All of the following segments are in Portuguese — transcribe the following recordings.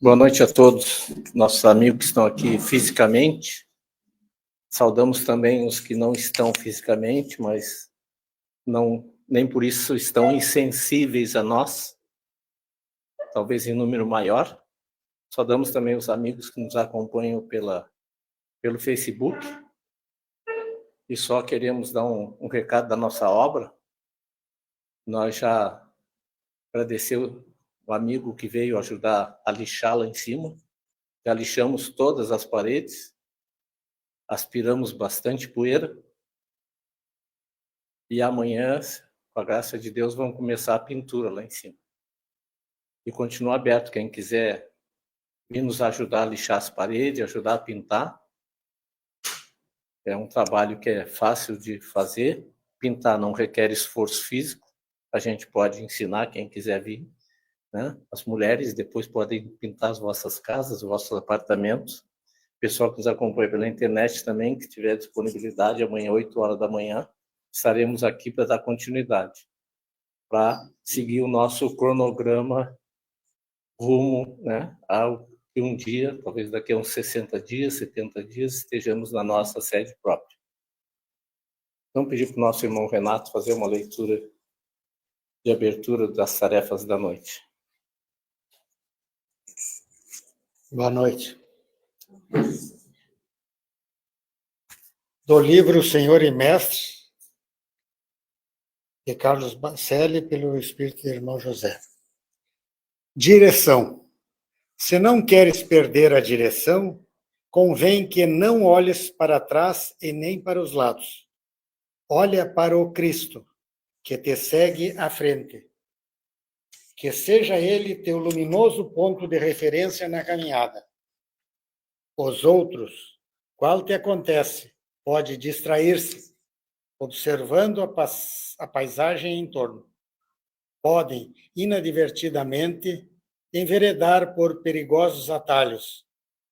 Boa noite a todos, nossos amigos que estão aqui fisicamente. Saudamos também os que não estão fisicamente, mas nem por isso estão insensíveis a nós, talvez em número maior. Saudamos também os amigos que nos acompanham pelo Facebook. E só queremos dar um recado da nossa obra. Nós já agradecemos o amigo que veio ajudar a lixar lá em cima. Já lixamos todas as paredes, aspiramos bastante poeira. E amanhã, com a graça de Deus, vamos começar a pintura lá em cima. E continua aberto, quem quiser vir nos ajudar a lixar as paredes, ajudar a pintar. É um trabalho que é fácil de fazer. Pintar não requer esforço físico. A gente pode ensinar quem quiser vir, né? As mulheres depois podem pintar as vossas casas, os vossos apartamentos. O pessoal que nos acompanha pela internet também, que tiver disponibilidade, amanhã, 8 horas da manhã, estaremos aqui para dar continuidade, para seguir o nosso cronograma rumo, né, ao que um dia, talvez daqui a uns 60 dias, 70 dias, estejamos na nossa sede própria. Vamos pedir para o nosso irmão Renato fazer uma leitura de abertura das tarefas da noite. Boa noite. Do livro Senhor e Mestre, de Carlos Bacelli, pelo Espírito do Irmão José. Direção. Se não queres perder a direção, convém que não olhes para trás e nem para os lados. Olha para o Cristo, que te segue à frente. Que seja ele teu luminoso ponto de referência na caminhada. Os outros, qual te acontece, pode distrair-se, observando a paisagem em torno. Podem, inadvertidamente, enveredar por perigosos atalhos.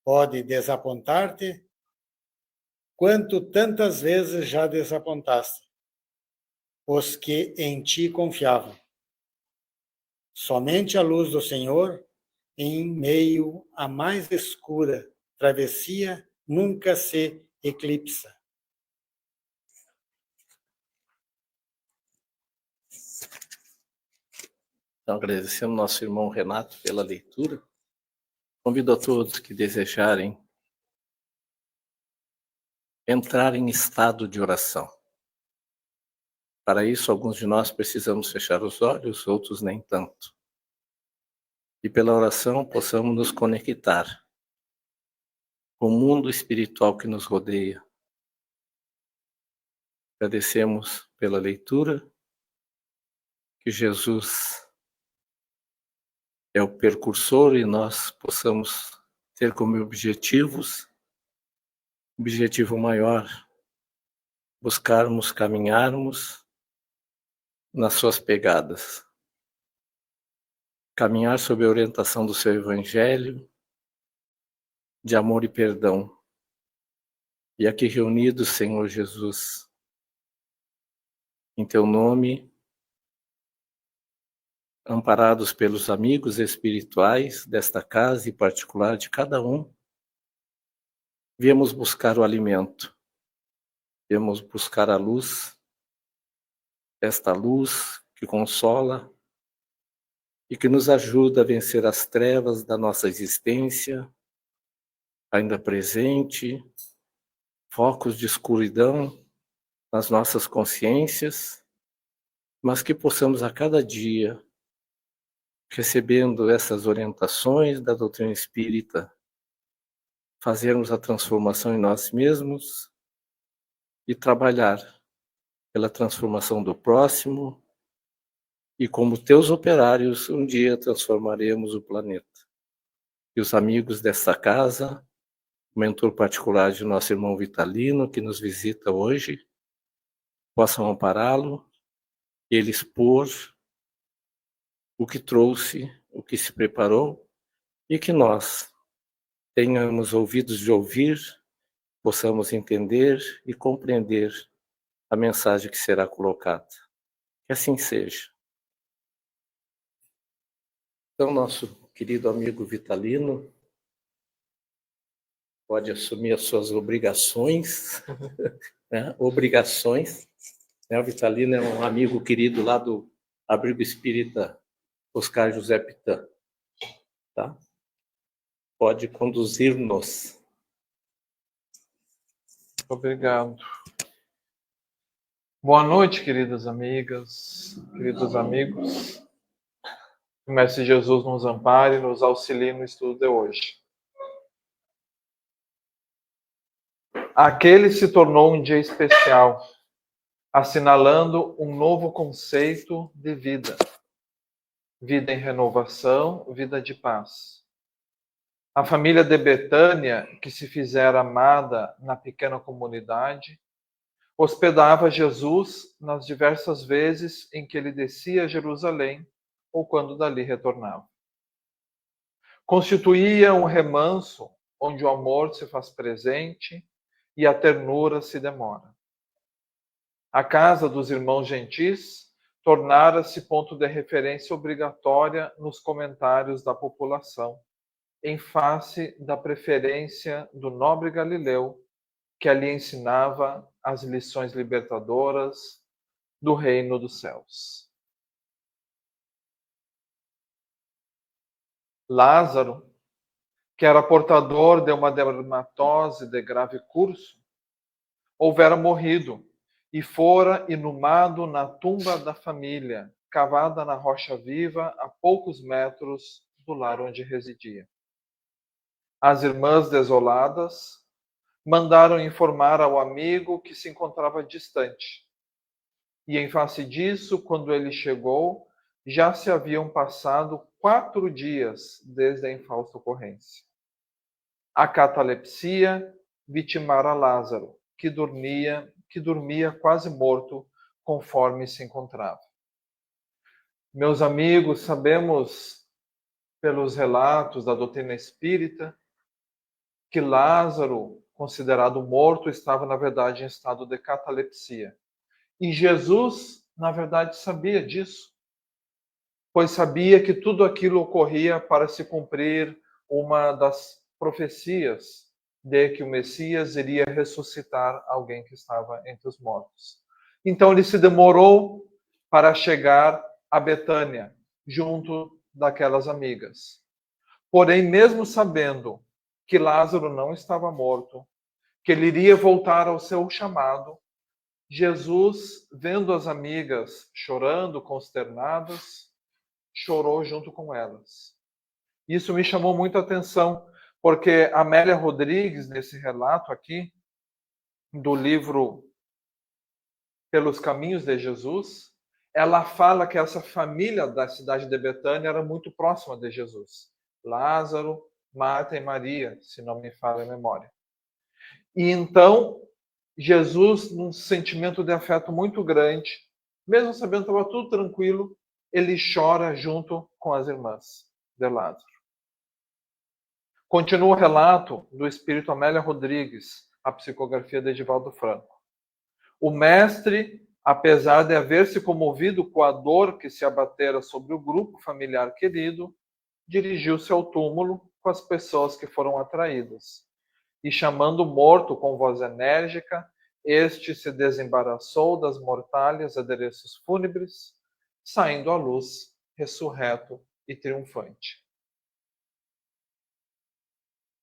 Pode desapontar-te, quanto tantas vezes já desapontaste os que em ti confiavam. Somente a luz do Senhor, em meio à mais escura travessia, nunca se eclipsa. Então, agradecendo ao nosso irmão Renato pela leitura. Convido a todos que desejarem entrar em estado de oração. Para isso, alguns de nós precisamos fechar os olhos, outros nem tanto. E pela oração possamos nos conectar com o mundo espiritual que nos rodeia. Agradecemos pela leitura, que Jesus é o percursor e nós possamos ter como objetivo maior, buscarmos, caminharmos nas suas pegadas. Caminhar sob a orientação do seu Evangelho, de amor e perdão. E aqui reunidos, Senhor Jesus, em teu nome, amparados pelos amigos espirituais desta casa e particular de cada um, viemos buscar o alimento, viemos buscar a luz, esta luz que consola e que nos ajuda a vencer as trevas da nossa existência, ainda presente, focos de escuridão nas nossas consciências, mas que possamos a cada dia, recebendo essas orientações da doutrina espírita, fazermos a transformação em nós mesmos e trabalhar pela transformação do próximo, e como teus operários, um dia transformaremos o planeta. E os amigos desta casa, o mentor particular de nosso irmão Vitalino, que nos visita hoje, possam ampará-lo, ele expor o que trouxe, o que se preparou, e que nós tenhamos ouvidos de ouvir, possamos entender e compreender a mensagem que será colocada. Que assim seja. Então, nosso querido amigo Vitalino pode assumir as suas obrigações, né? Obrigações. Né? O Vitalino é um amigo querido lá do Abrigo Espírita Oscar José Pitã. Tá? Pode conduzir-nos. Obrigado. Boa noite, queridas amigas, queridos amigos. Que o Mestre Jesus nos ampare e nos auxilie no estudo de hoje. Aquele se tornou um dia especial, assinalando um novo conceito de vida. Vida em renovação, vida de paz. A família de Betânia, que se fizera amada na pequena comunidade, hospedava Jesus nas diversas vezes em que ele descia a Jerusalém ou quando dali retornava. Constituía um remanso onde o amor se faz presente e a ternura se demora. A casa dos irmãos gentis tornara-se ponto de referência obrigatória nos comentários da população, em face da preferência do nobre Galileu, que ali ensinava as lições libertadoras do reino dos céus. Lázaro, que era portador de uma dermatose de grave curso, houvera morrido e fora inumado na tumba da família, cavada na rocha viva a poucos metros do lar onde residia. As irmãs desoladas mandaram informar ao amigo que se encontrava distante. E em face disso, quando ele chegou, já se haviam passado 4 dias desde a infausta ocorrência. A catalepsia vitimara Lázaro, que dormia quase morto, conforme se encontrava. Meus amigos, sabemos pelos relatos da doutrina espírita que Lázaro, considerado morto, estava, na verdade, em estado de catalepsia. E Jesus, na verdade, sabia disso, pois sabia que tudo aquilo ocorria para se cumprir uma das profecias de que o Messias iria ressuscitar alguém que estava entre os mortos. Então ele se demorou para chegar a Betânia, junto daquelas amigas. Porém, mesmo sabendo que Lázaro não estava morto, que ele iria voltar ao seu chamado, Jesus, vendo as amigas chorando, consternadas, chorou junto com elas. Isso me chamou muito a atenção, porque Amélia Rodrigues, nesse relato aqui, do livro Pelos Caminhos de Jesus, ela fala que essa família da cidade de Betânia era muito próxima de Jesus. Lázaro, Marta e Maria, se não me falha a memória. E então, Jesus, num sentimento de afeto muito grande, mesmo sabendo que estava tudo tranquilo, ele chora junto com as irmãs de Lázaro. Continua o relato do espírito Amélia Rodrigues, a psicografia de Edivaldo Franco. O mestre, apesar de haver se comovido com a dor que se abatera sobre o grupo familiar querido, dirigiu-se ao túmulo com as pessoas que foram atraídas. E chamando o morto com voz enérgica, este se desembaraçou das mortalhas adereços fúnebres, saindo à luz, ressurreto e triunfante.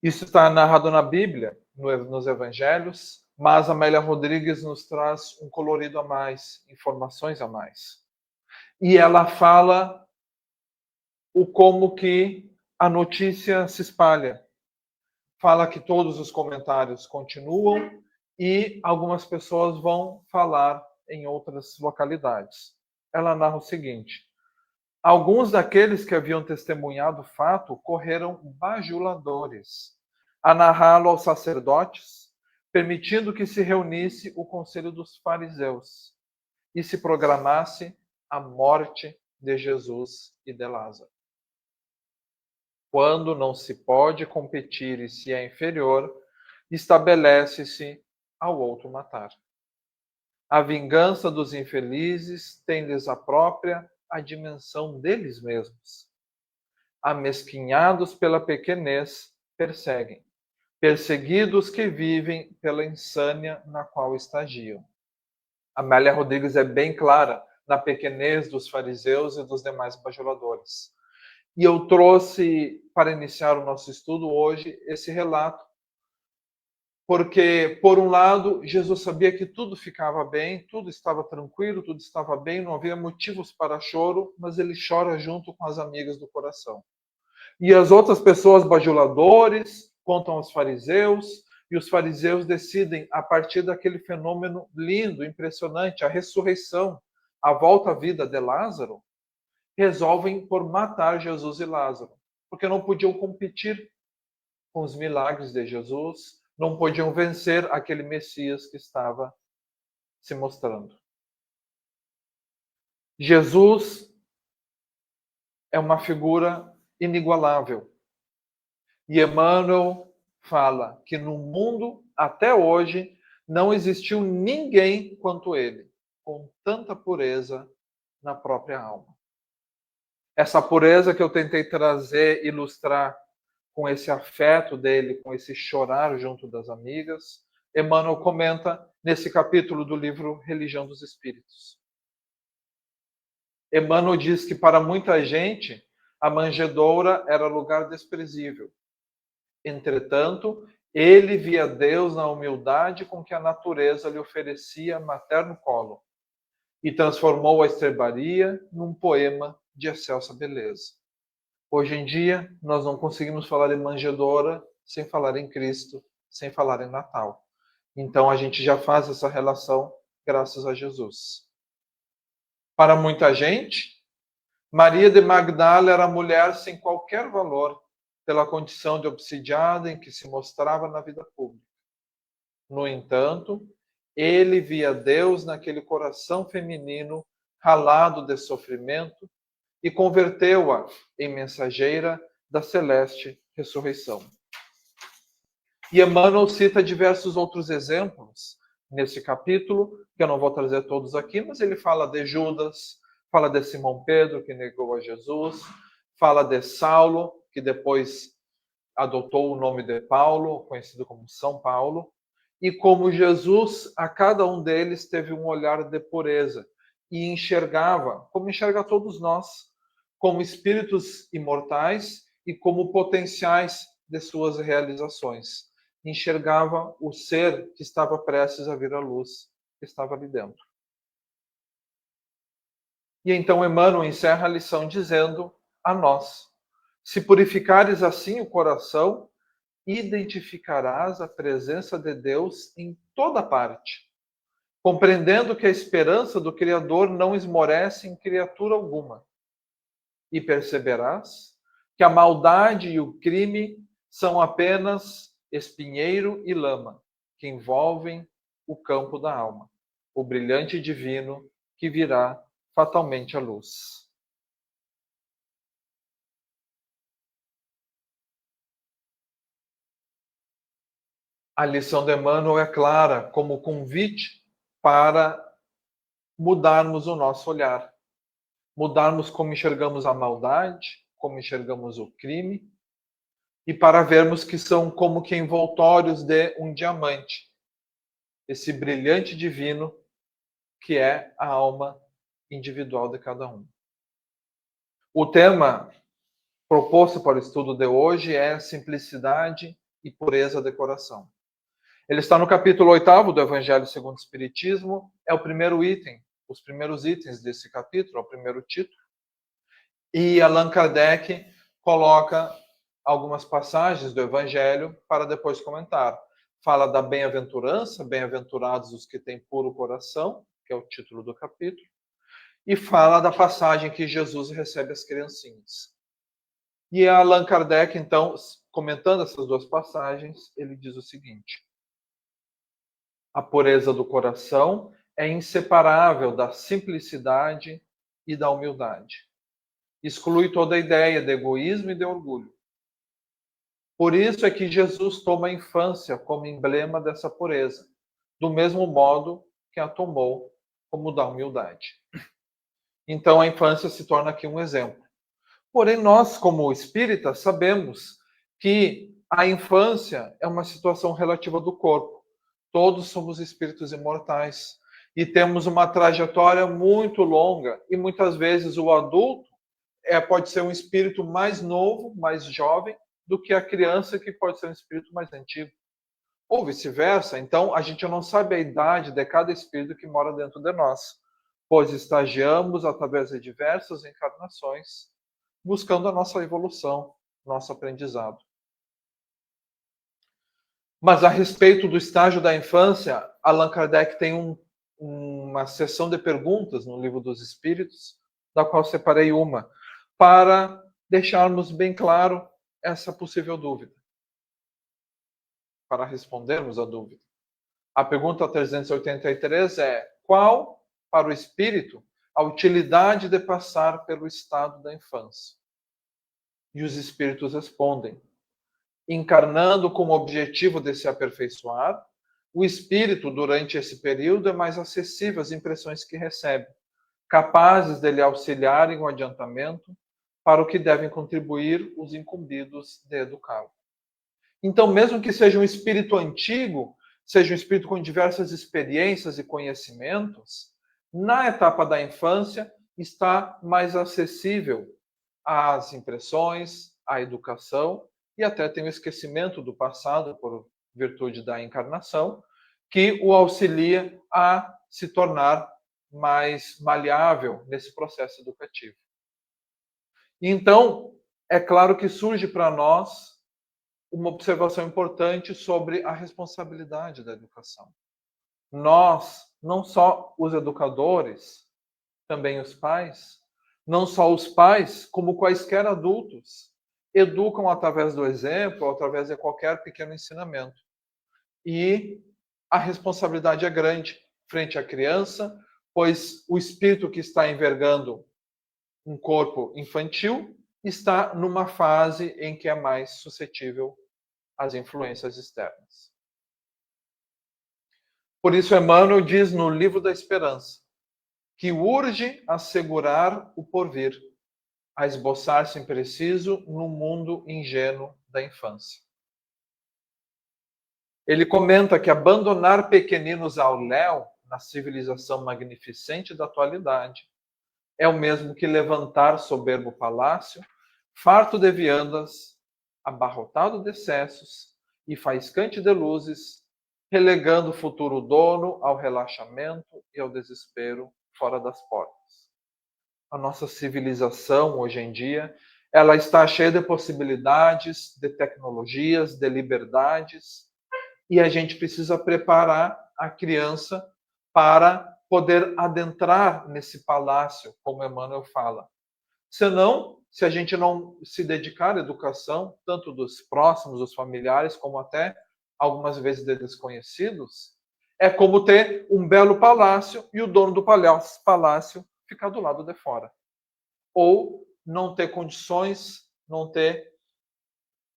Isso está narrado na Bíblia, nos Evangelhos, mas Amélia Rodrigues nos traz um colorido a mais, informações a mais. E ela fala o como que a notícia se espalha. Fala que todos os comentários continuam e algumas pessoas vão falar em outras localidades. Ela narra o seguinte: alguns daqueles que haviam testemunhado o fato correram bajuladores a narrá-lo aos sacerdotes, permitindo que se reunisse o conselho dos fariseus e se programasse a morte de Jesus e de Lázaro. Quando não se pode competir e se é inferior, estabelece-se ao outro matar. A vingança dos infelizes tem-lhes a própria a dimensão deles mesmos. amesquinhados pela pequenez, perseguem, perseguidos que vivem pela insânia na qual estagiam. Amélia Rodrigues é bem clara na pequenez dos fariseus e dos demais bajuladores. E eu trouxe, para iniciar o nosso estudo hoje, esse relato. Porque, por um lado, Jesus sabia que tudo ficava bem, tudo estava tranquilo, tudo estava bem, não havia motivos para choro, mas ele chora junto com as amigas do coração. E as outras pessoas, bajuladores, contam aos fariseus, e os fariseus decidem, a partir daquele fenômeno lindo, impressionante, a ressurreição, a volta à vida de Lázaro, resolvem por matar Jesus e Lázaro, porque não podiam competir com os milagres de Jesus, não podiam vencer aquele Messias que estava se mostrando. Jesus é uma figura inigualável. E Emmanuel fala que no mundo, até hoje, não existiu ninguém quanto ele, com tanta pureza na própria alma. Essa pureza que eu tentei trazer, ilustrar com esse afeto dele, com esse chorar junto das amigas, Emmanuel comenta nesse capítulo do livro Religião dos Espíritos. Emmanuel diz que para muita gente a manjedoura era lugar desprezível. Entretanto, ele via Deus na humildade com que a natureza lhe oferecia materno colo e transformou a estrebaria num poema de excelsa beleza. Hoje em dia, nós não conseguimos falar em manjedoura sem falar em Cristo, sem falar em Natal. Então, a gente já faz essa relação graças a Jesus. Para muita gente, Maria de Magdala era mulher sem qualquer valor, pela condição de obsidiada em que se mostrava na vida pública. No entanto, ele via Deus naquele coração feminino ralado de sofrimento, e converteu-a em mensageira da celeste ressurreição. E Emmanuel cita diversos outros exemplos nesse capítulo, que eu não vou trazer todos aqui, mas ele fala de Judas, fala de Simão Pedro, que negou a Jesus, fala de Saulo, que depois adotou o nome de Paulo, conhecido como São Paulo, e como Jesus, a cada um deles, teve um olhar de pureza e enxergava, como enxerga todos nós, como espíritos imortais e como potenciais de suas realizações. Enxergava o ser que estava prestes a vir à luz, que estava ali dentro. E então Emmanuel encerra a lição dizendo a nós: se purificares assim o coração, identificarás a presença de Deus em toda parte, compreendendo que a esperança do Criador não esmorece em criatura alguma. E perceberás que a maldade e o crime são apenas espinheiro e lama que envolvem o campo da alma, o brilhante divino que virá fatalmente à luz. A lição de Emmanuel é clara como convite para mudarmos o nosso olhar, mudarmos como enxergamos a maldade, como enxergamos o crime, e para vermos que são como que envoltórios de um diamante, esse brilhante divino que é a alma individual de cada um. O tema proposto para o estudo de hoje é simplicidade e pureza de coração. Ele está no capítulo 8º do Evangelho segundo o Espiritismo, é o primeiro item, os primeiros itens desse capítulo, é o primeiro título. E Allan Kardec coloca algumas passagens do Evangelho para depois comentar. Fala da bem-aventurança, bem-aventurados os que têm puro coração, que é o título do capítulo, e fala da passagem que Jesus recebe as criancinhas. E Allan Kardec, então, comentando essas duas passagens, ele diz o seguinte: a pureza do coração é inseparável da simplicidade e da humildade. Exclui toda a ideia de egoísmo e de orgulho. Por isso é que Jesus toma a infância como emblema dessa pureza, do mesmo modo que a tomou como da humildade. Então a infância se torna aqui um exemplo. Porém, nós, como espíritas, sabemos que a infância é uma situação relativa do corpo. Todos somos espíritos imortais e temos uma trajetória muito longa, e muitas vezes o adulto pode ser um espírito mais novo, mais jovem, do que a criança, que pode ser um espírito mais antigo. Ou vice-versa. Então, a gente não sabe a idade de cada espírito que mora dentro de nós, pois estagiamos através de diversas encarnações, buscando a nossa evolução, nosso aprendizado. Mas a respeito do estágio da infância, Allan Kardec tem uma seção de perguntas no Livro dos Espíritos, da qual separei uma, para deixarmos bem claro essa possível dúvida, para respondermos a dúvida. A pergunta 383 é: qual, para o espírito, a utilidade de passar pelo estado da infância? E os espíritos respondem: encarnando com o objetivo de se aperfeiçoar, o espírito, durante esse período, é mais acessível às impressões que recebe, capazes de lhe auxiliar em um adiantamento para o que devem contribuir os incumbidos de educá-lo. Então, mesmo que seja um espírito antigo, seja um espírito com diversas experiências e conhecimentos, na etapa da infância está mais acessível às impressões, à educação, e até tem o esquecimento do passado por virtude da encarnação, que o auxilia a se tornar mais maleável nesse processo educativo. Então, é claro que surge para nós uma observação importante sobre a responsabilidade da educação. Nós, não só os educadores, também os pais, não só os pais, como quaisquer adultos, educam através do exemplo, ou através de qualquer pequeno ensinamento. E a responsabilidade é grande frente à criança, pois o espírito que está envergando um corpo infantil está numa fase em que é mais suscetível às influências externas. Por isso, Emmanuel diz no Livro da Esperança que urge assegurar o porvir, a esboçar-se impreciso no mundo ingênuo da infância. Ele comenta que abandonar pequeninos ao léu na civilização magnificente da atualidade é o mesmo que levantar soberbo palácio, farto de viandas, abarrotado de excessos e faiscante de luzes, relegando o futuro dono ao relaxamento e ao desespero fora das portas. A nossa civilização, hoje em dia, ela está cheia de possibilidades, de tecnologias, de liberdades, e a gente precisa preparar a criança para poder adentrar nesse palácio, como Emmanuel fala. Senão, se a gente não se dedicar à educação, tanto dos próximos, dos familiares, como até algumas vezes de desconhecidos, é como ter um belo palácio e o dono do palácio ficar do lado de fora. Ou não ter condições, não ter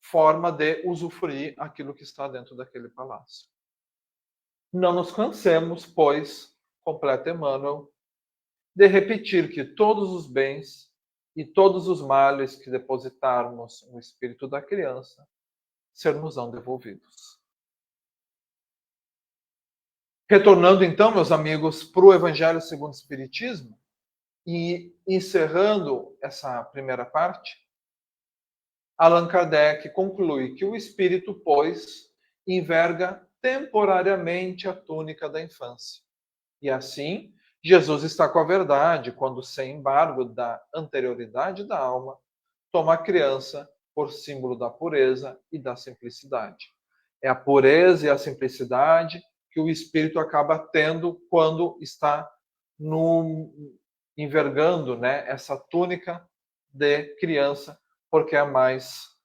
forma de usufruir aquilo que está dentro daquele palácio. Não nos cansemos, pois, completa Emmanuel, de repetir que todos os bens e todos os males que depositarmos no espírito da criança ser-nos-ão devolvidos. Retornando então, meus amigos, para o Evangelho segundo o Espiritismo e encerrando essa primeira parte, Allan Kardec conclui que o espírito, pois, enverga temporariamente a túnica da infância. E assim, Jesus está com a verdade quando, sem embargo da anterioridade da alma, toma a criança por símbolo da pureza e da simplicidade. É a pureza e a simplicidade que o espírito acaba tendo quando está envergando, né, essa túnica de criança, porque é mais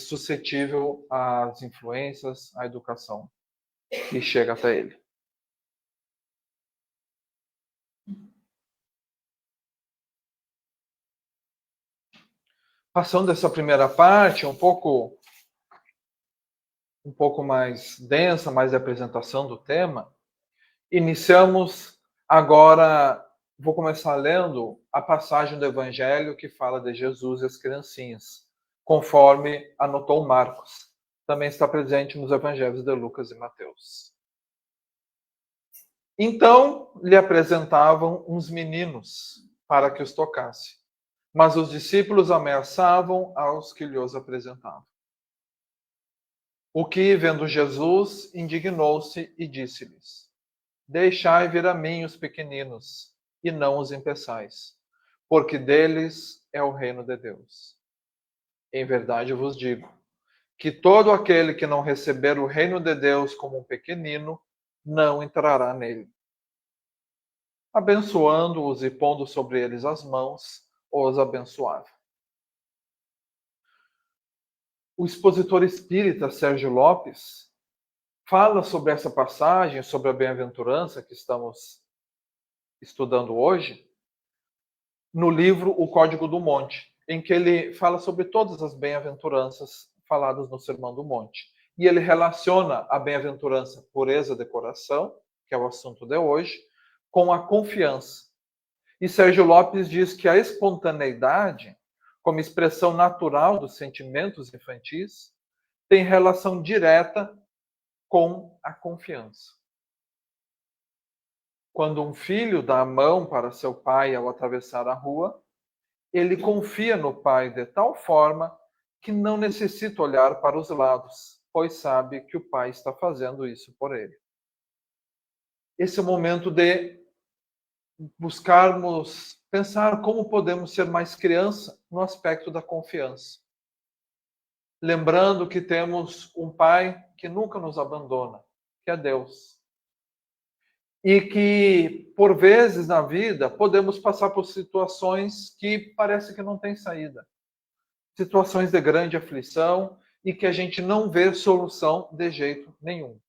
suscetível às influências, à educação que chega até ele. Passando essa primeira parte, um pouco mais densa, mais de apresentação do tema, iniciamos agora vou começar lendo a passagem do Evangelho que fala de Jesus e as criancinhas, conforme anotou Marcos. Também está presente nos Evangelhos de Lucas e Mateus. Então lhe apresentavam uns meninos para que os tocasse, mas os discípulos ameaçavam aos que lhes apresentavam. O que, vendo Jesus, indignou-se e disse-lhes: Deixai vir a mim os pequeninos, e não os impeçais, porque deles é o reino de Deus. Em verdade eu vos digo, que todo aquele que não receber o reino de Deus como um pequenino, não entrará nele. Abençoando-os e pondo sobre eles as mãos, os abençoava. O expositor espírita Sérgio Lopes fala sobre essa passagem, sobre a bem-aventurança que estamos estudando hoje, no livro O Código do Monte, em que ele fala sobre todas as bem-aventuranças faladas no Sermão do Monte. E ele relaciona a bem-aventurança pureza de coração, que é o assunto de hoje, com a confiança. E Sérgio Lopes diz que a espontaneidade, como expressão natural dos sentimentos infantis, tem relação direta com a confiança. Quando um filho dá a mão para seu pai ao atravessar a rua, ele confia no pai de tal forma que não necessita olhar para os lados, pois sabe que o pai está fazendo isso por ele. Esse é o momento de buscarmos pensar como podemos ser mais criança no aspecto da confiança. Lembrando que temos um pai que nunca nos abandona, que é Deus. E que, por vezes na vida, podemos passar por situações que parece que não tem saída. Situações de grande aflição e que a gente não vê solução de jeito nenhum.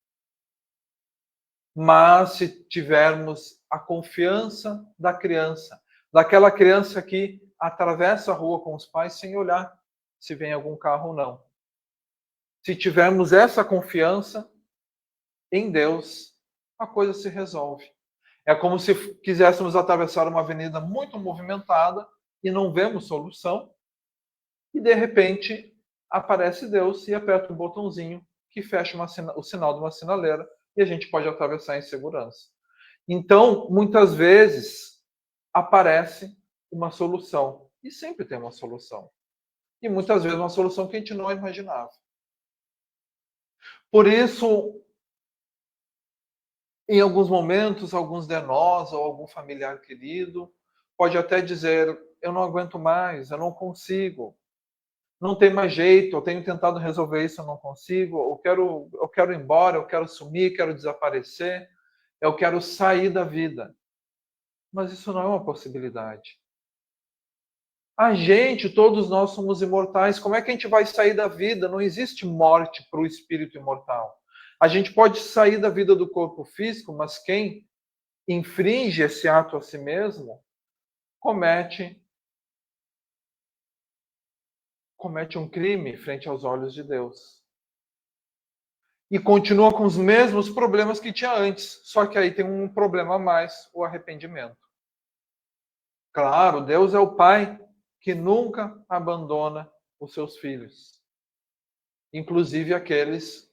Mas se tivermos a confiança da criança, daquela criança que atravessa a rua com os pais sem olhar se vem algum carro ou não. Se tivermos essa confiança em Deus, a coisa se resolve. É como se quiséssemos atravessar uma avenida muito movimentada e não vemos solução, e de repente aparece Deus e aperta um botãozinho que fecha o sinal de uma sinaleira e a gente pode atravessar em segurança. Então, muitas vezes aparece uma solução, e sempre tem uma solução. E muitas vezes uma solução que a gente não imaginava. Por isso, em alguns momentos, alguns de nós ou algum familiar querido pode até dizer: eu não aguento mais, eu não consigo, não tem mais jeito, eu tenho tentado resolver isso, eu não consigo, eu quero ir embora, eu quero sumir, quero desaparecer, eu quero sair da vida. Mas isso não é uma possibilidade. A gente, todos nós somos imortais, como é que a gente vai sair da vida? Não existe morte para o espírito imortal. A gente pode sair da vida do corpo físico, mas quem infringe esse ato a si mesmo comete um crime frente aos olhos de Deus. E continua com os mesmos problemas que tinha antes, só que aí tem um problema a mais, o arrependimento. Claro, Deus é o Pai que nunca abandona os seus filhos, inclusive aqueles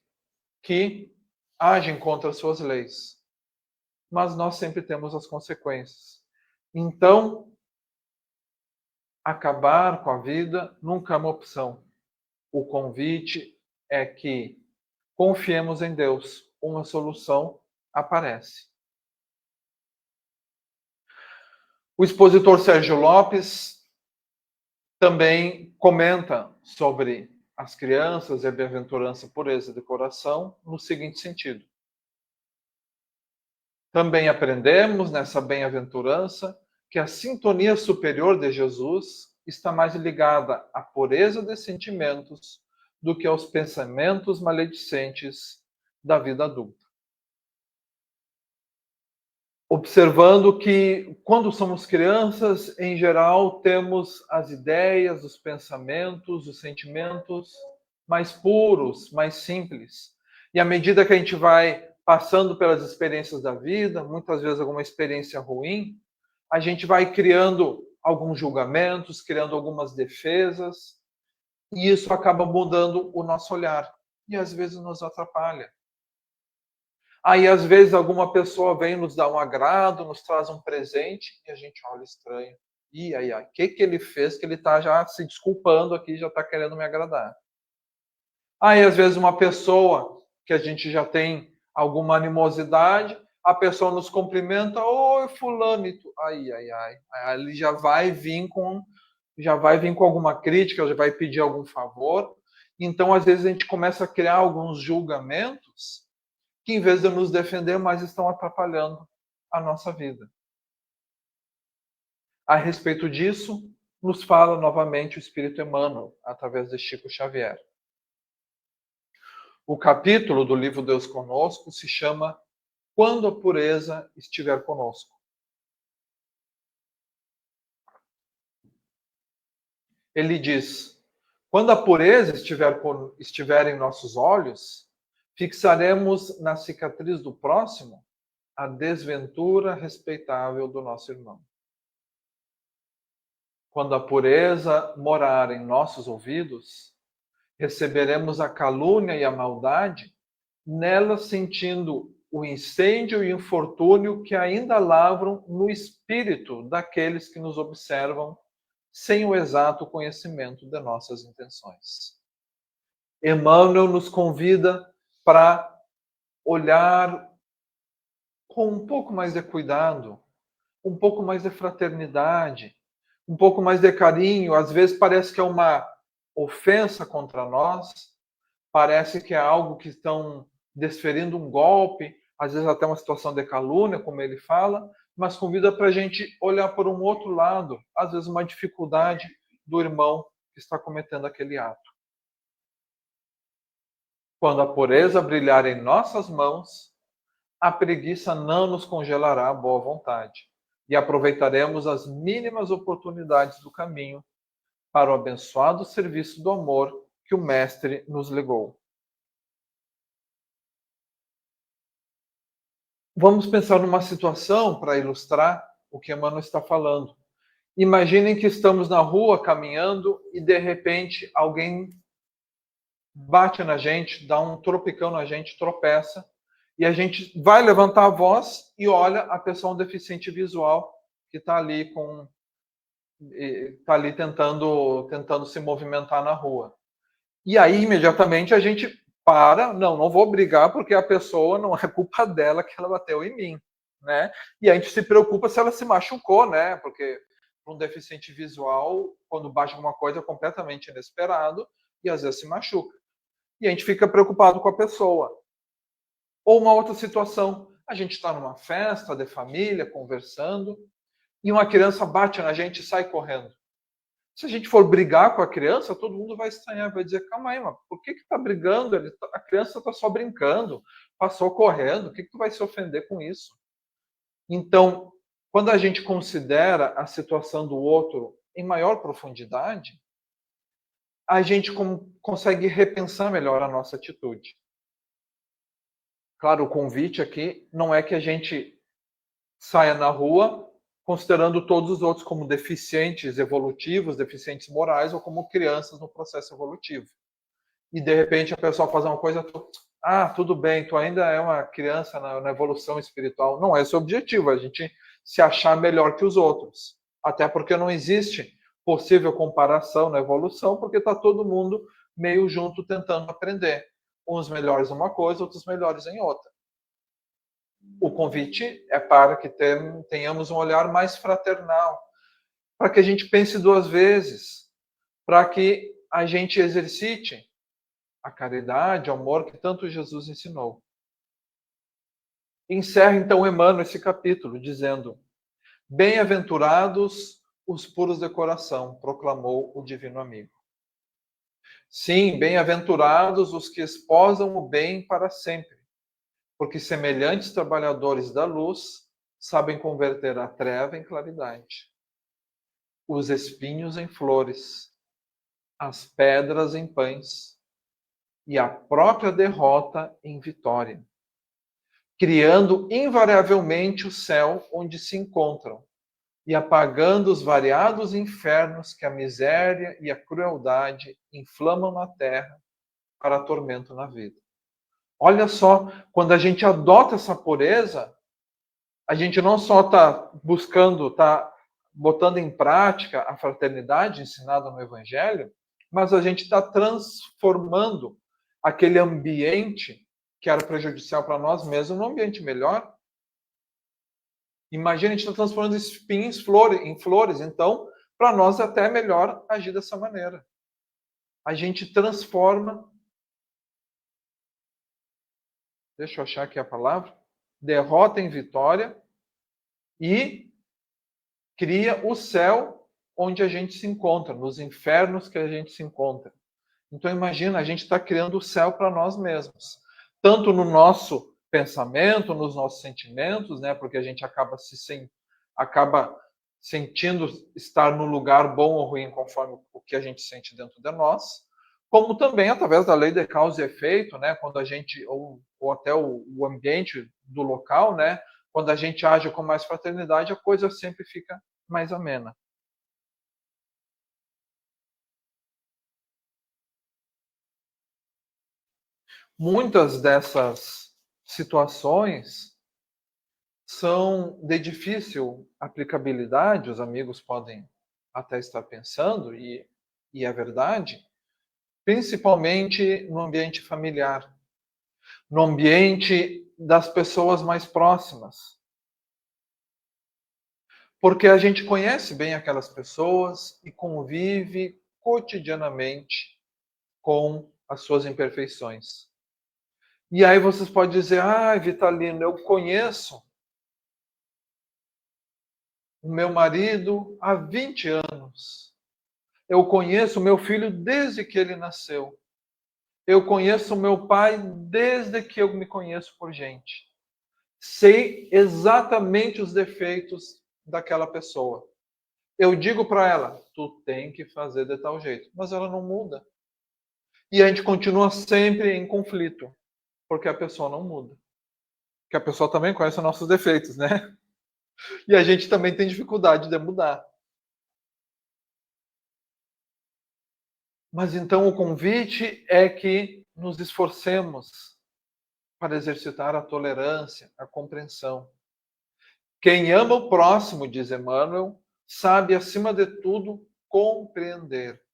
que agem contra as suas leis. Mas nós sempre temos as consequências. Então, acabar com a vida nunca é uma opção. O convite é que confiemos em Deus. Uma solução aparece. O expositor Sérgio Lopes também comenta sobre as crianças e a bem-aventurança pureza de coração no seguinte sentido. Também aprendemos nessa bem-aventurança que a sintonia superior de Jesus está mais ligada à pureza de sentimentos do que aos pensamentos maledicentes da vida adulta. Observando que, quando somos crianças, em geral, temos as ideias, os pensamentos, os sentimentos mais puros, mais simples. E à medida que a gente vai passando pelas experiências da vida, muitas vezes alguma experiência ruim, a gente vai criando alguns julgamentos, criando algumas defesas, e isso acaba mudando o nosso olhar. E às vezes nos atrapalha. Aí, às vezes, alguma pessoa vem nos dar um agrado, nos traz um presente, e a gente olha estranho. E aí, o que ele fez que ele está já se desculpando aqui, já está querendo me agradar? Aí, às vezes, uma pessoa que a gente já tem alguma animosidade, a pessoa nos cumprimenta, oi, fulanito. Aí, ele já vai vir com alguma crítica, já vai pedir algum favor. Então, às vezes, a gente começa a criar alguns julgamentos que, em vez de nos defender, mais estão atrapalhando a nossa vida. A respeito disso, nos fala novamente o Espírito Emmanuel, através de Chico Xavier. O capítulo do livro Deus Conosco se chama Quando a Pureza Estiver Conosco. Ele diz: quando a pureza estiver em nossos olhos, fixaremos na cicatriz do próximo a desventura respeitável do nosso irmão. Quando a pureza morar em nossos ouvidos, receberemos a calúnia e a maldade, nela sentindo o incêndio e o infortúnio que ainda lavram no espírito daqueles que nos observam sem o exato conhecimento de nossas intenções. Emmanuel nos convida para olhar com um pouco mais de cuidado, um pouco mais de fraternidade, um pouco mais de carinho. Às vezes parece que é uma ofensa contra nós, parece que é algo que estão desferindo um golpe, às vezes até uma situação de calúnia, como ele fala, mas convida para a gente olhar por um outro lado, às vezes uma dificuldade do irmão que está cometendo aquele ato. Quando a pureza brilhar em nossas mãos, a preguiça não nos congelará a boa vontade e aproveitaremos as mínimas oportunidades do caminho para o abençoado serviço do amor que o Mestre nos legou. Vamos pensar numa situação para ilustrar o que Emmanuel está falando. Imaginem que estamos na rua caminhando e de repente alguém bate na gente, dá um tropicão na gente, tropeça, e a gente vai levantar a voz e olha a pessoa um deficiente visual que está ali tentando se movimentar na rua. E aí imediatamente a gente para, não vou brigar porque a pessoa não é culpa dela que ela bateu em mim, né? E a gente se preocupa se ela se machucou, né? Porque um deficiente visual, quando bate alguma coisa, é completamente inesperado e às vezes se machuca. E a gente fica preocupado com a pessoa. Ou uma outra situação, a gente está numa festa de família, conversando, e uma criança bate na gente e sai correndo. Se a gente for brigar com a criança, todo mundo vai estranhar, vai dizer, calma aí, mas por que está brigando? A criança está só brincando, passou correndo, o que tu vai se ofender com isso? Então, quando a gente considera a situação do outro em maior profundidade, a gente consegue repensar melhor a nossa atitude. Claro, o convite aqui não é que a gente saia na rua considerando todos os outros como deficientes evolutivos, deficientes morais ou como crianças no processo evolutivo. E de repente a pessoa faz uma coisa, tudo bem, tu ainda é uma criança na evolução espiritual. Não é esse o objetivo, a gente se achar melhor que os outros. Até porque não existe possível comparação na evolução, porque está todo mundo meio junto tentando aprender. Uns melhores em uma coisa, outros melhores em outra. O convite é para que tenhamos um olhar mais fraternal, para que a gente pense duas vezes, para que a gente exercite a caridade, o amor que tanto Jesus ensinou. Encerra então Emmanuel esse capítulo dizendo: bem-aventurados os puros de coração, proclamou o divino amigo. Sim, bem-aventurados os que esposam o bem para sempre, porque semelhantes trabalhadores da luz sabem converter a treva em claridade, os espinhos em flores, as pedras em pães e a própria derrota em vitória, criando invariavelmente o céu onde se encontram, e apagando os variados infernos que a miséria e a crueldade inflamam na terra para tormento na vida. Olha só, quando a gente adota essa pureza, a gente não só está buscando, está botando em prática a fraternidade ensinada no Evangelho, mas a gente está transformando aquele ambiente que era prejudicial para nós mesmos num ambiente melhor. Imagina, a gente está transformando espinhos em flores, então, para nós é até melhor agir dessa maneira. A gente transforma, deixa eu achar aqui a palavra, derrota em vitória e cria o céu onde a gente se encontra, nos infernos que a gente se encontra. Então imagina, a gente está criando o céu para nós mesmos, tanto no nosso pensamento, nos nossos sentimentos, né? Porque a gente acaba sentindo estar no lugar bom ou ruim conforme o que a gente sente dentro de nós, como também através da lei de causa e efeito, né? Quando a gente ou até o ambiente do local, né? Quando a gente age com mais fraternidade, a coisa sempre fica mais amena. Muitas dessas situações são de difícil aplicabilidade, os amigos podem até estar pensando, e é verdade, principalmente no ambiente familiar, no ambiente das pessoas mais próximas. Porque a gente conhece bem aquelas pessoas e convive cotidianamente com as suas imperfeições. E aí vocês podem dizer, Vitalino, eu conheço o meu marido há 20 anos. Eu conheço o meu filho desde que ele nasceu. Eu conheço o meu pai desde que eu me conheço por gente. Sei exatamente os defeitos daquela pessoa. Eu digo para ela, tu tem que fazer de tal jeito. Mas ela não muda. E a gente continua sempre em conflito. Porque a pessoa não muda. Porque a pessoa também conhece os nossos defeitos, né? E a gente também tem dificuldade de mudar. Mas então o convite é que nos esforcemos para exercitar a tolerância, a compreensão. Quem ama o próximo, diz Emmanuel, sabe, acima de tudo, compreender.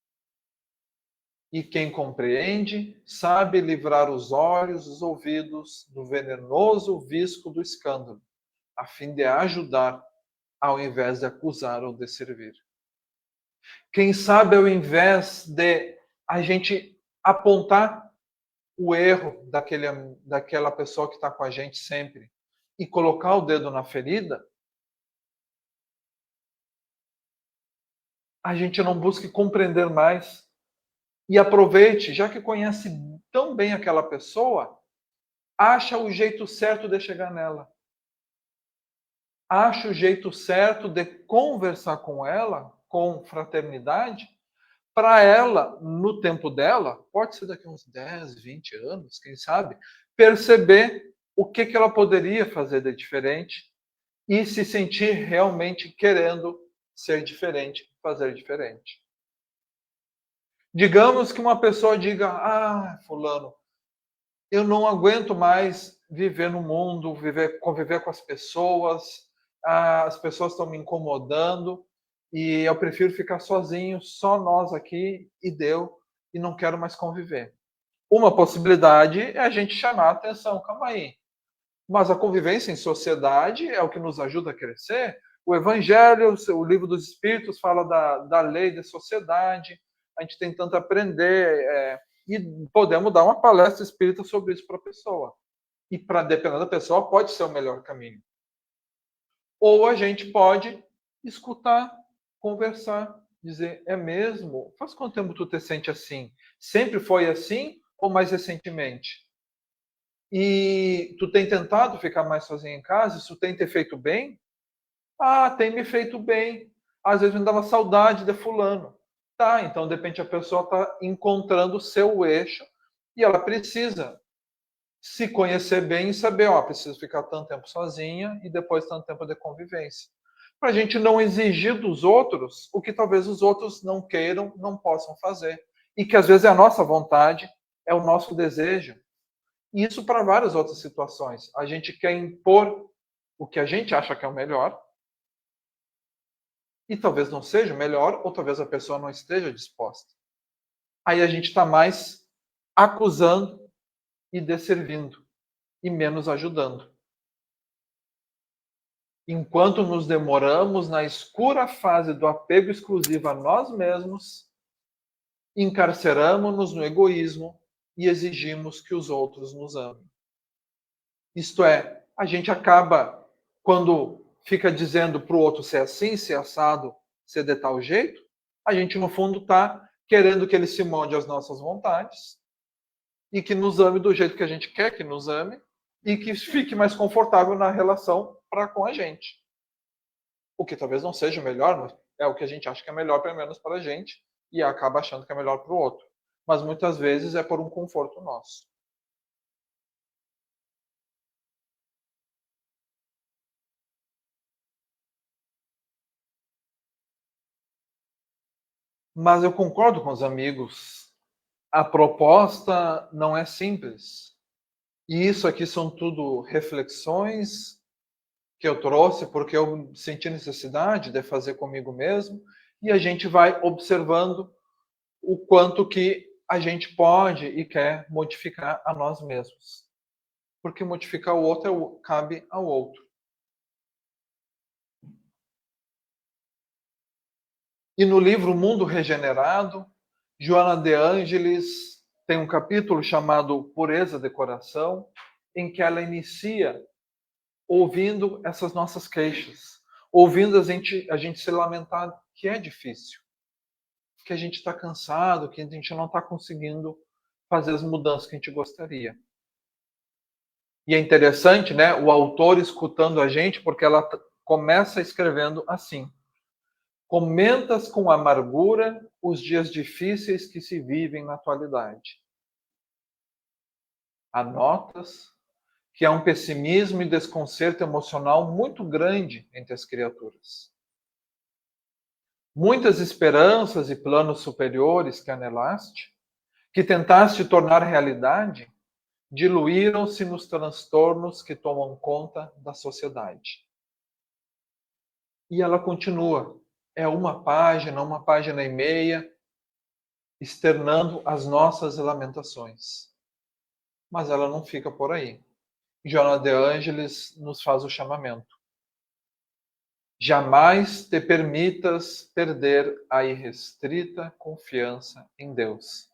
E quem compreende, sabe livrar os olhos, os ouvidos do venenoso visco do escândalo, a fim de ajudar, ao invés de acusar ou de servir. Quem sabe, ao invés de a gente apontar o erro daquela pessoa que está com a gente sempre e colocar o dedo na ferida, a gente não busque compreender mais e aproveite, já que conhece tão bem aquela pessoa, acha o jeito certo de chegar nela. Acha o jeito certo de conversar com ela, com fraternidade, para ela, no tempo dela, pode ser daqui a uns 10, 20 anos, quem sabe, perceber o que ela poderia fazer de diferente e se sentir realmente querendo ser diferente, fazer diferente. Digamos que uma pessoa diga, fulano, eu não aguento mais viver no mundo, conviver com as pessoas estão me incomodando e eu prefiro ficar sozinho, só nós aqui e deu, e não quero mais conviver. Uma possibilidade é a gente chamar a atenção, calma aí. Mas a convivência em sociedade é o que nos ajuda a crescer. O Evangelho, o Livro dos Espíritos fala da lei da sociedade, a gente tem tanto a aprender, e podemos dar uma palestra espírita sobre isso para a pessoa. E, dependendo da pessoa, pode ser o melhor caminho. Ou a gente pode escutar, conversar, dizer, é mesmo? Faz quanto tempo tu te sente assim? Sempre foi assim ou mais recentemente? E tu tem tentado ficar mais sozinho em casa? Isso tem te feito bem? Tem me feito bem. Às vezes me dava saudade de fulano. Tá, então de repente a pessoa está encontrando o seu eixo e ela precisa se conhecer bem e saber, preciso ficar tanto tempo sozinha e depois tanto tempo de convivência. para a gente não exigir dos outros o que talvez os outros não queiram, não possam fazer. E que às vezes é a nossa vontade, é o nosso desejo. E isso para várias outras situações. A gente quer impor o que a gente acha que é o melhor, e talvez não seja o melhor, ou talvez a pessoa não esteja disposta. Aí a gente está mais acusando e desservindo, e menos ajudando. Enquanto nos demoramos na escura fase do apego exclusivo a nós mesmos, encarceramos-nos no egoísmo e exigimos que os outros nos amem. Isto é, a gente acaba, quando fica dizendo para o outro ser assim, ser assado, ser de tal jeito, a gente, no fundo, está querendo que ele se molde às nossas vontades e que nos ame do jeito que a gente quer que nos ame e que fique mais confortável na relação para com a gente. O que talvez não seja o melhor, mas é o que a gente acha que é melhor, pelo menos para a gente, e acaba achando que é melhor para o outro. Mas muitas vezes é por um conforto nosso. Mas eu concordo com os amigos. A proposta não é simples. E isso aqui são tudo reflexões que eu trouxe porque eu senti necessidade de fazer comigo mesmo. E a gente vai observando o quanto que a gente pode e quer modificar a nós mesmos. Porque modificar o outro cabe ao outro. E no livro Mundo Regenerado, Joana de Ângeles tem um capítulo chamado Pureza de Coração, em que ela inicia ouvindo essas nossas queixas, ouvindo a gente se lamentar que é difícil, que a gente está cansado, que a gente não está conseguindo fazer as mudanças que a gente gostaria. E é interessante, né, o autor escutando a gente, porque ela começa escrevendo assim: comentas com amargura os dias difíceis que se vivem na atualidade. Anotas que há um pessimismo e desconcerto emocional muito grande entre as criaturas. Muitas esperanças e planos superiores que anelaste, que tentaste tornar realidade, diluíram-se nos transtornos que tomam conta da sociedade. E ela continua. É uma página e meia, externando as nossas lamentações. Mas ela não fica por aí. Joana de Ângeles nos faz o chamamento. Jamais te permitas perder a irrestrita confiança em Deus,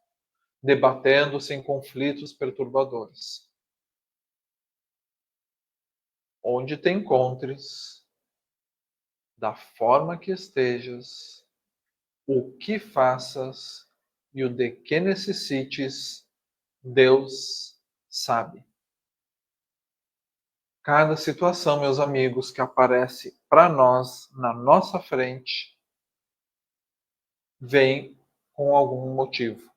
debatendo-se em conflitos perturbadores. Onde te encontres, da forma que estejas, o que faças e o de que necessites, Deus sabe. Cada situação, meus amigos, que aparece para nós, na nossa frente, vem com algum motivo,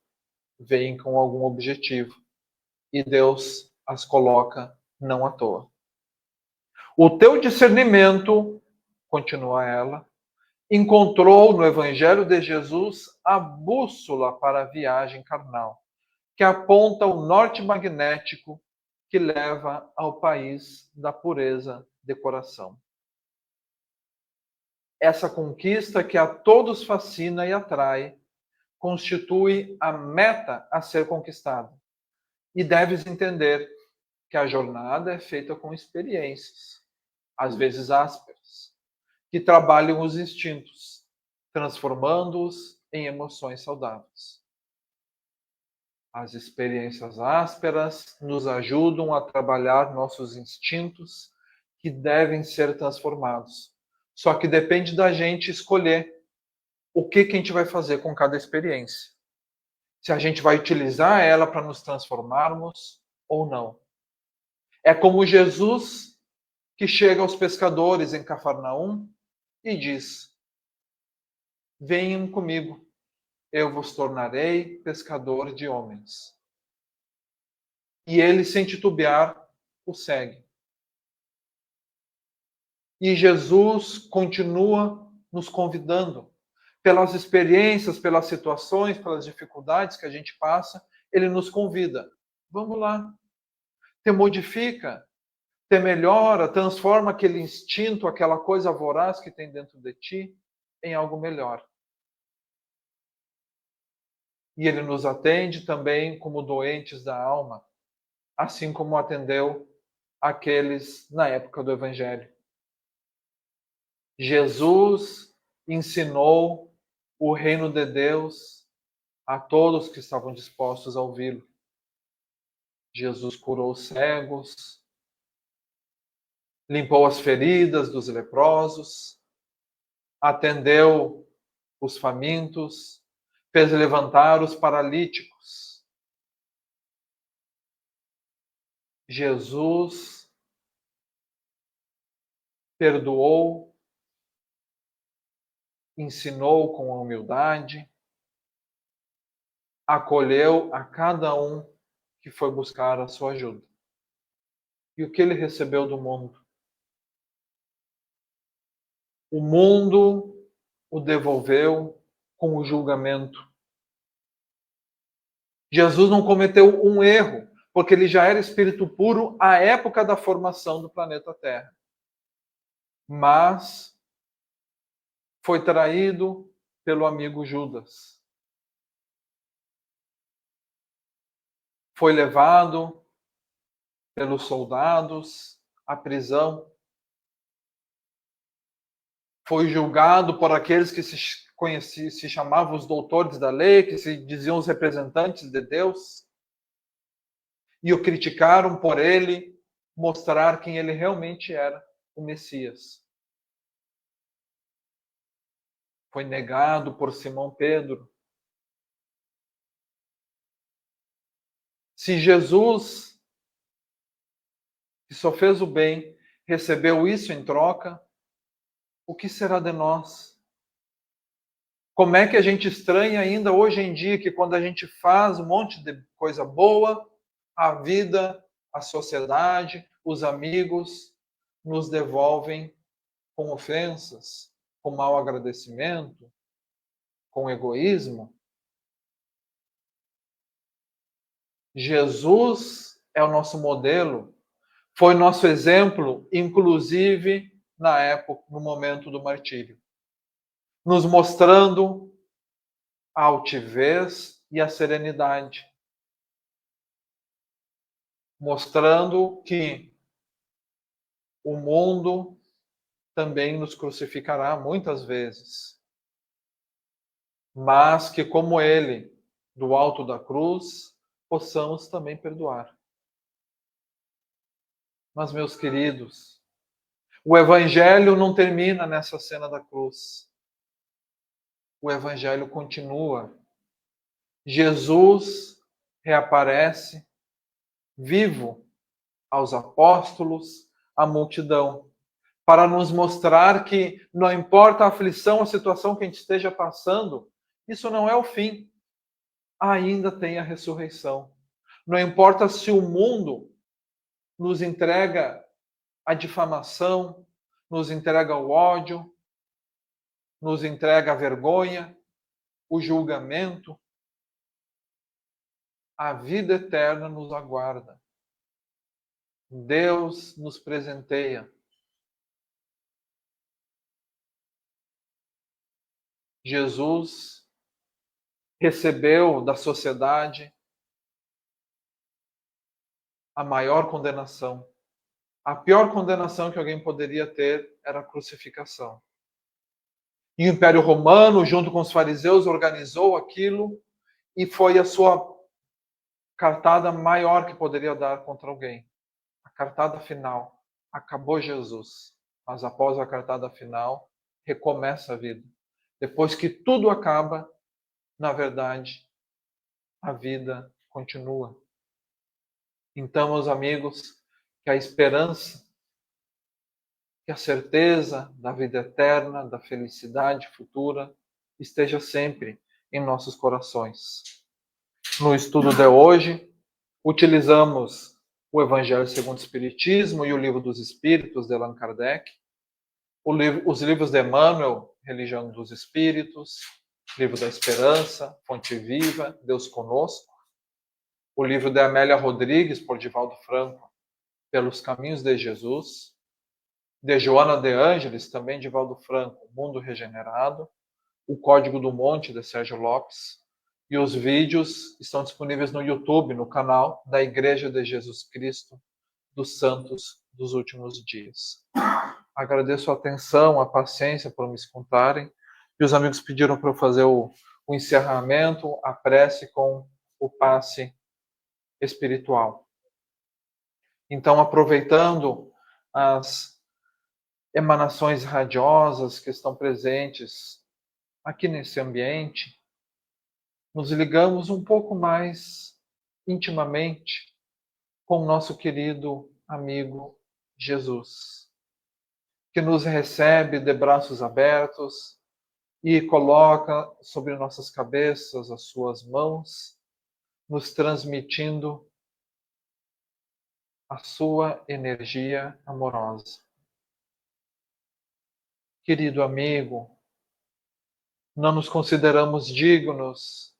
vem com algum objetivo. E Deus as coloca não à toa. O teu discernimento, continua ela, encontrou no Evangelho de Jesus a bússola para a viagem carnal, que aponta o norte magnético que leva ao país da pureza de coração. Essa conquista que a todos fascina e atrai constitui a meta a ser conquistada. E deves entender que a jornada é feita com experiências, às vezes ásperas, que trabalham os instintos, transformando-os em emoções saudáveis. As experiências ásperas nos ajudam a trabalhar nossos instintos que devem ser transformados. Só que depende da gente escolher o que a gente vai fazer com cada experiência. Se a gente vai utilizar ela para nos transformarmos ou não. É como Jesus que chega aos pescadores em Cafarnaum e diz: venham comigo, eu vos tornarei pescador de homens. E ele, sem titubear, o segue. E Jesus continua nos convidando. Pelas experiências, pelas situações, pelas dificuldades que a gente passa, ele nos convida. Vamos lá. Te modifica, te melhora, transforma aquele instinto, aquela coisa voraz que tem dentro de ti em algo melhor. E ele nos atende também como doentes da alma, assim como atendeu aqueles na época do Evangelho. Jesus ensinou o reino de Deus a todos que estavam dispostos a ouvi-lo. Jesus curou os cegos, limpou as feridas dos leprosos, atendeu os famintos, fez levantar os paralíticos. Jesus perdoou, ensinou com humildade, acolheu a cada um que foi buscar a sua ajuda. E o que ele recebeu do mundo? O mundo o devolveu com o julgamento. Jesus não cometeu um erro, porque ele já era espírito puro à época da formação do planeta Terra. Mas foi traído pelo amigo Judas. Foi levado pelos soldados à prisão. Foi julgado por aqueles que se chamavam os doutores da lei, que se diziam os representantes de Deus, e o criticaram por ele mostrar quem ele realmente era, o Messias. Foi negado por Simão Pedro. Se Jesus, que só fez o bem, recebeu isso em troca, o que será de nós? Como é que a gente estranha ainda hoje em dia que quando a gente faz um monte de coisa boa, a vida, a sociedade, os amigos nos devolvem com ofensas, com mau agradecimento, com egoísmo? Jesus é o nosso modelo, foi nosso exemplo, inclusive na época, no momento do martírio, nos mostrando a altivez e a serenidade, mostrando que o mundo também nos crucificará muitas vezes, mas que como ele, do alto da cruz, possamos também perdoar. Mas, meus queridos, o Evangelho não termina nessa cena da cruz. O Evangelho continua. Jesus reaparece vivo aos apóstolos, à multidão, para nos mostrar que não importa a aflição, a situação que a gente esteja passando, isso não é o fim. Ainda tem a ressurreição. Não importa se o mundo nos entrega a difamação, nos entrega o ódio, nos entrega a vergonha, o julgamento. A vida eterna nos aguarda. Deus nos presenteia. Jesus recebeu da sociedade a maior condenação. A pior condenação que alguém poderia ter era a crucificação. E o Império Romano, junto com os fariseus, organizou aquilo e foi a sua cartada maior que poderia dar contra alguém. A cartada final. Acabou Jesus. Mas após a cartada final, recomeça a vida. Depois que tudo acaba, na verdade, a vida continua. Então, meus amigos, que a esperança, que a certeza da vida eterna, da felicidade futura, esteja sempre em nossos corações. No estudo de hoje, utilizamos o Evangelho segundo o Espiritismo e o Livro dos Espíritos, de Allan Kardec, Os livros de Emmanuel, Religião dos Espíritos, Livro da Esperança, Fonte Viva, Deus Conosco. O livro de Amélia Rodrigues, por Divaldo Franco, Pelos Caminhos de Jesus. De Joana de Ângeles, também Divaldo Franco, Mundo Regenerado. O Código do Monte, de Sérgio Lopes. E os vídeos estão disponíveis no YouTube, no canal da Igreja de Jesus Cristo dos Santos dos Últimos Dias. Agradeço a atenção, a paciência por me escutarem. E os amigos pediram para eu fazer o encerramento, a prece com o passe espiritual. Então, aproveitando as emanações radiosas que estão presentes aqui nesse ambiente, nos ligamos um pouco mais intimamente com o nosso querido amigo Jesus, que nos recebe de braços abertos e coloca sobre nossas cabeças as suas mãos, nos transmitindo a sua energia amorosa. Querido amigo, não nos consideramos dignos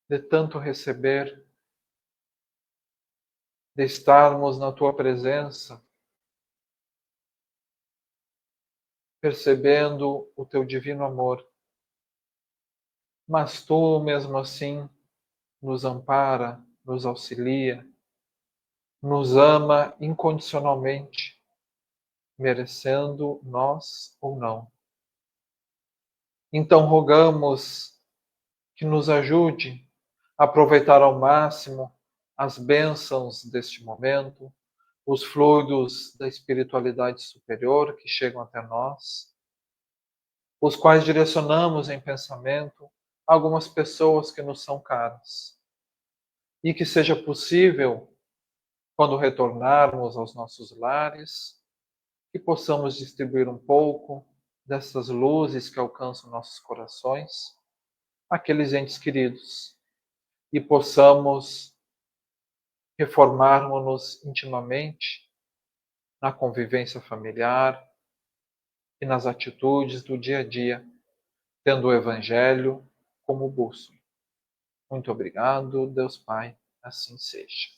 de tanto receber, de estarmos na tua presença, percebendo o teu divino amor. Mas tu, mesmo assim, nos ampara, nos auxilia, nos ama incondicionalmente, merecendo nós ou não. Então rogamos que nos ajude a aproveitar ao máximo as bênçãos deste momento, os fluidos da espiritualidade superior que chegam até nós, os quais direcionamos em pensamento a algumas pessoas que nos são caras. E que seja possível, quando retornarmos aos nossos lares, que possamos distribuir um pouco dessas luzes que alcançam nossos corações àqueles entes queridos e possamos reformarmos-nos intimamente na convivência familiar e nas atitudes do dia a dia, tendo o Evangelho como bússola. Muito obrigado, Deus Pai, assim seja.